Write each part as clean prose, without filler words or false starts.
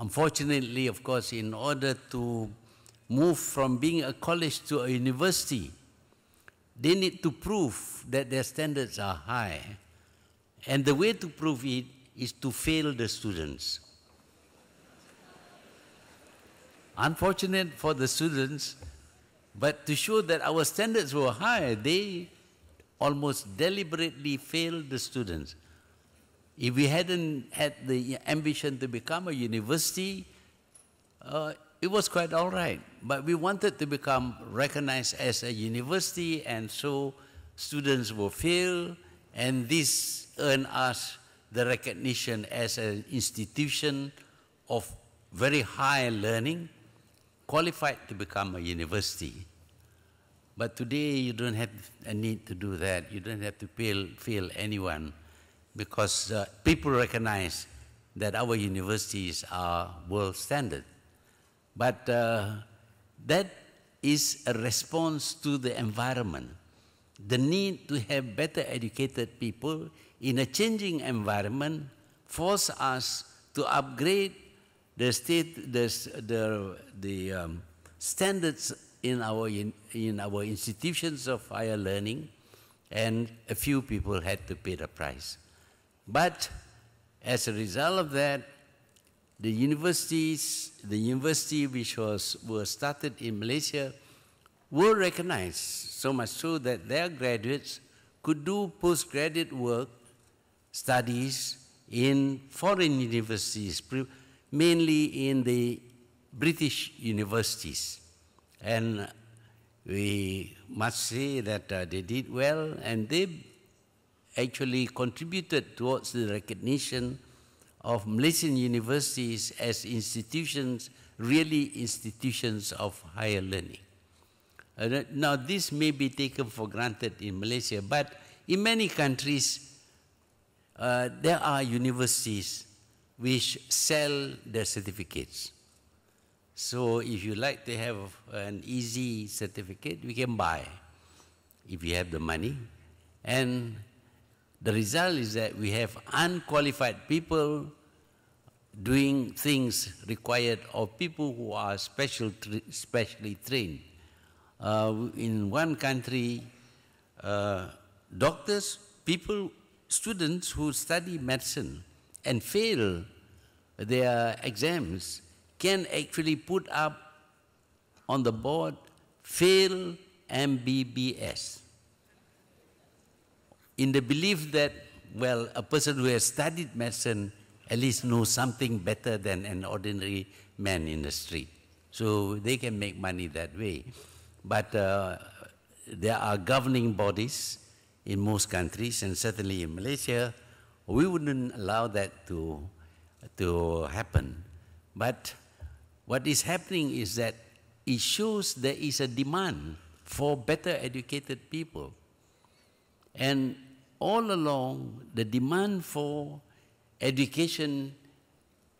Unfortunately, of course, in order to move from being a college to a university, they need to prove that their standards are high. And the way to prove it is to fail the students. Unfortunate for the students, but to show that our standards were high, they almost deliberately failed the students. If we hadn't had the ambition to become a university, it was quite all right. But we wanted to become recognized as a university, and so students will fail, and this earned us the recognition as an institution of very high learning, qualified to become a university. But today you don't have a need to do that. You don't have to fail anyone, because people recognize that our universities are world standard. But that is a response to the environment. The need to have better educated people in a changing environment force us to upgrade the standards in our institutions of higher learning, and a few people had to pay the price. But as a result of that, the university which was started in Malaysia were recognized, so much so that their graduates could do postgraduate work, studies in foreign universities, mainly in the British universities. And we must say that they did well, and they actually contributed towards the recognition of Malaysian universities as institutions, really institutions of higher learning. Now, this may be taken for granted in Malaysia, but in many countries, there are universities which sell their certificates. So if you like to have an easy certificate, we can buy if you have the money. And the result is that we have unqualified people doing things required of people who are specially trained. In one country, doctors, students who study medicine and fail their exams can actually put up on the board, fail MBBS, in the belief that, well, a person who has studied medicine at least knows something better than an ordinary man in the street. So they can make money that way. But there are governing bodies in most countries, and certainly in Malaysia, we wouldn't allow that to happen. But what is happening is that it shows there is a demand for better educated people. And all along, the demand for education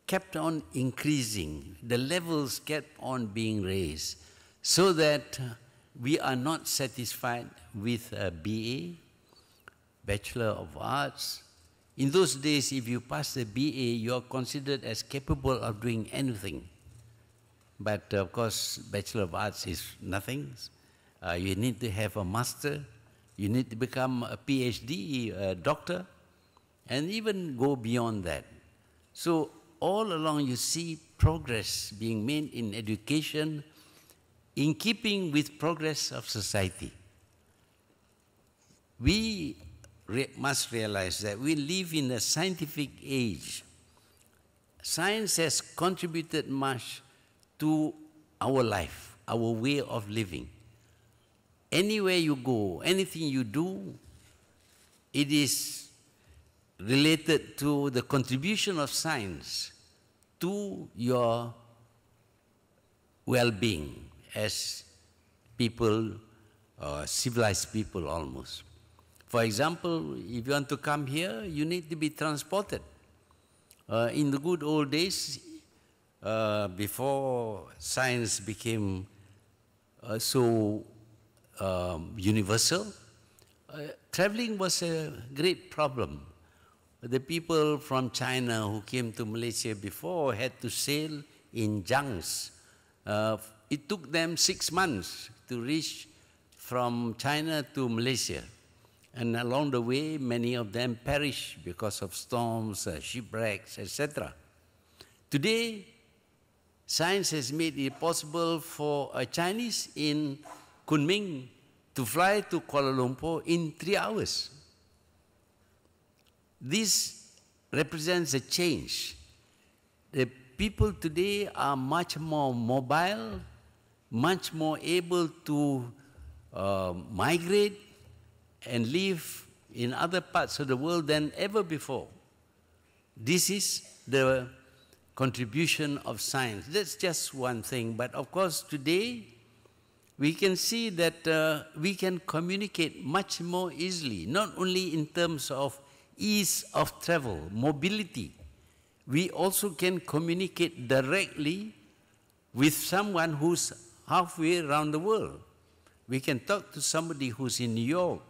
kept on increasing. The levels kept on being raised, so that we are not satisfied with a BA, Bachelor of Arts. In those days, if you pass the BA, you are considered as capable of doing anything. But of course, Bachelor of Arts is nothing. You need to have a master. You need to become a PhD, a doctor, and even go beyond that. So all along you see progress being made in education in keeping with progress of society. We must realize that we live in a scientific age. Science has contributed much to our life, our way of living. Anywhere you go, anything you do, it is related to the contribution of science to your well-being as people, civilized people almost. For example, if you want to come here, you need to be transported. In the good old days, before science became so universal, traveling was a great problem. the people from China who came to Malaysia before had to sail in junks. It took them 6 months to reach from China to Malaysia. And along the way, many of them perished because of storms, shipwrecks, etc. Today, science has made it possible for a Chinese in Kunming to fly to Kuala Lumpur in 3 hours. This represents a change. The people today are much more mobile, much more able to migrate and live in other parts of the world than ever before. This is the contribution of science. That's just one thing. But of course, today, we can see that we can communicate much more easily, not only in terms of ease of travel, mobility. We also can communicate directly with someone who's halfway around the world. We can talk to somebody who's in New York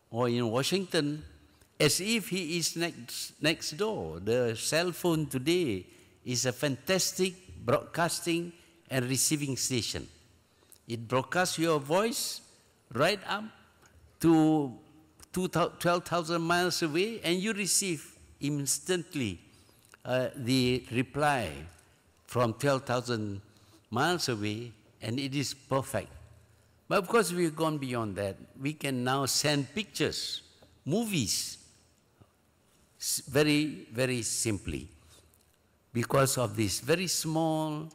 or in Washington as if he is next door. The cell phone today is a fantastic broadcasting and receiving station. It broadcasts your voice right up to 12,000 miles away, and you receive instantly the reply from 12,000 miles away, and it is perfect. But of course, we've gone beyond that. We can now send pictures, movies, very, very simply, because of this very small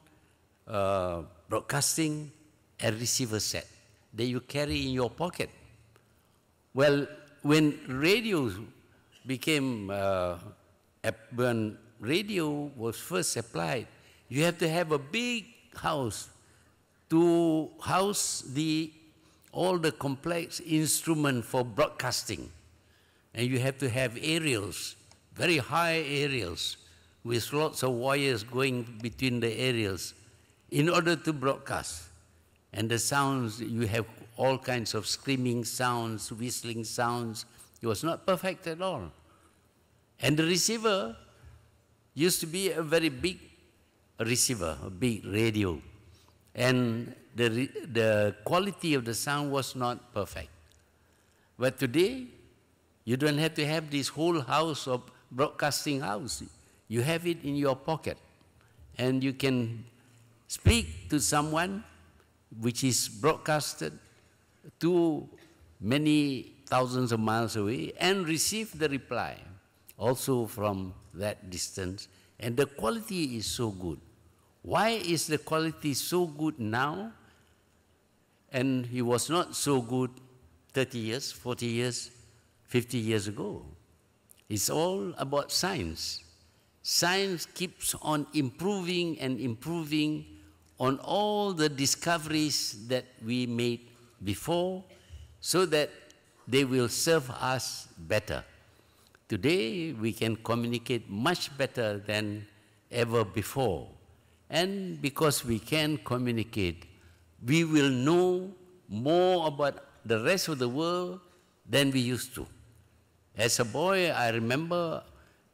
broadcasting and receiver set that you carry in your pocket. Well, when radio became, when radio was first applied, you have to have a big house to house all the complex instrument for broadcasting. And you have to have aerials, very high aerials, with lots of wires going between the aerials in order to broadcast. And the sounds, you have all kinds of screaming sounds, whistling sounds. It was not perfect at all. And the receiver used to be a very big receiver, a big radio. And the quality of the sound was not perfect. But today, you don't have to have this whole house of broadcasting house. You have it in your pocket. And you can speak to someone which is broadcasted to many thousands of miles away and receive the reply also from that distance. And the quality is so good. Why is the quality so good now? And it was not so good 30 years, 40 years, 50 years ago. It's all about science. Science keeps on improving and improving on all the discoveries that we made before so that they will serve us better. Today, we can communicate much better than ever before. And because we can communicate, we will know more about the rest of the world than we used to. As a boy, I remember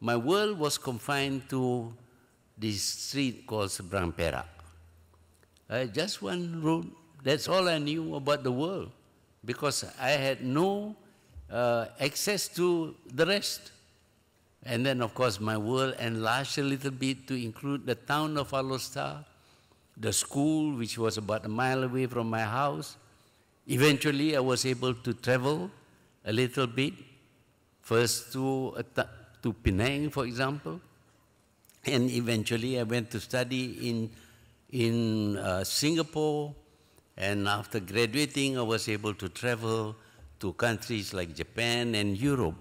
my world was confined to this street called Seberang Perak. Just one road, that's all I knew about the world, because I had no access to the rest. And then, of course, my world enlarged a little bit to include the town of Alostar, the school, which was about a mile away from my house. Eventually, I was able to travel a little bit, first to Penang, for example, and eventually I went to study in Singapore, and after graduating, I was able to travel to countries like Japan and Europe.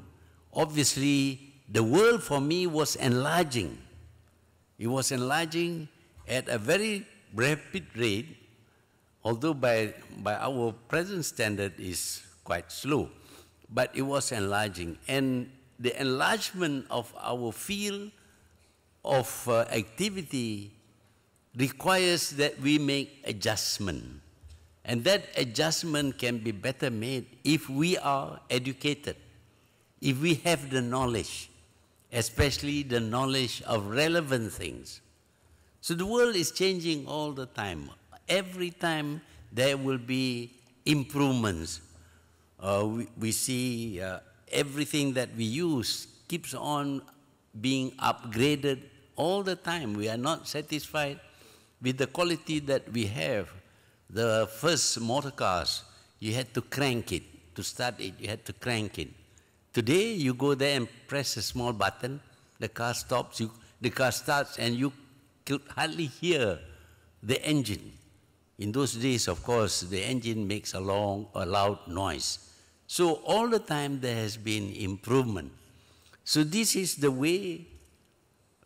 Obviously, the world for me was enlarging. It was enlarging at a very rapid rate, although by our present standard is quite slow, but it was enlarging. And the enlargement of our field of activity requires that we make adjustment. And that adjustment can be better made if we are educated, if we have the knowledge. especially the knowledge of relevant things. So the world is changing all the time. Every time there will be improvements. We see everything that we use keeps on being upgraded all the time. We are not satisfied with the quality that we have. The first motor cars, you had to crank it. To start it, you had to crank it. Today, you go there and press a small button, the car stops, the car starts, and you could hardly hear the engine. In those days, of course, the engine makes a loud noise. So all the time there has been improvement. So this is the way